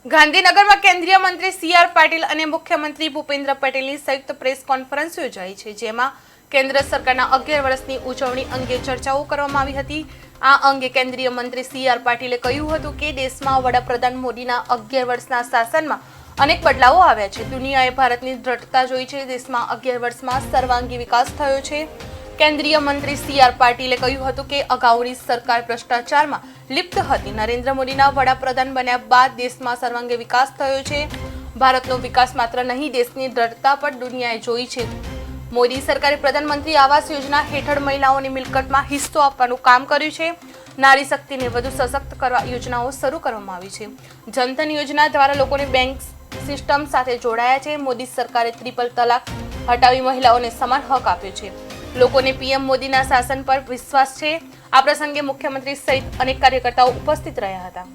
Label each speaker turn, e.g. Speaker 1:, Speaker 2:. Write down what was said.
Speaker 1: ગાંધીનગરમાં કેન્દ્રીય મંત્રી સી.આર. પાટીલ અને મુખ્યમંત્રી ભૂપેન્દ્ર પટેલની સંયુક્ત પ્રેસ કોન્ફરન્સ યોજાઈ છે, જેમાં કેન્દ્ર સરકારના 11 વર્ષની ઉજવણી અંગે ચર્ચાઓ કરવામાં આવી હતી। આ અંગે કેન્દ્રીય મંત્રી સી.આર. પાટીલે કહ્યું હતું કે દેશમાં વડાપ્રધાન મોદીના 11 વર્ષના શાસનમાં અનેક બદલાવો આવ્યા છે। દુનિયાએ ભારતની દ્રઢતા જોઈ છે। દેશમાં 11 વર્ષમાં સર્વાંગી વિકાસ થયો છે। કેન્દ્રીય મંત્રી સી.આર. પાટીલે કહ્યું હતું કે અગાઉની સરકાર ભ્રષ્ટાચારમાં લિપ્ત હતી। નરેન્દ્ર મોદીના વડાપ્રધાન બન્યા બાદ દેશમાં સર્વાંગી વિકાસ થયો છે। ભારતનો વિકાસ માત્ર નહીં, દેશની દ્રઢતા પણ દુનિયાએ જોઈ છે। મોદી સરકારે પ્રધાનમંત્રી આવાસ યોજના હેઠળ મહિલાઓની મિલકતમાં હિસ્સો આપવાનું કામ કર્યું છે। નારી શક્તિને વધુ સશક્ત કરવા યોજનાઓ શરૂ કરવામાં આવી છે। જનધન યોજના દ્વારા લોકોને બેંક સિસ્ટમ સાથે જોડાયા છે। મોદી સરકારે ટ્રિપલ તલાક હટાવી મહિલાઓને સમાન હક આપ્યો છે। લોકોને પીએમ મોદીના શાસન પર વિશ્વાસ છે। આ પ્રસંગે મુખ્યમંત્રી સહિત અનેક કાર્યકર્તાઓ ઉપસ્થિત રહ્યા હતા।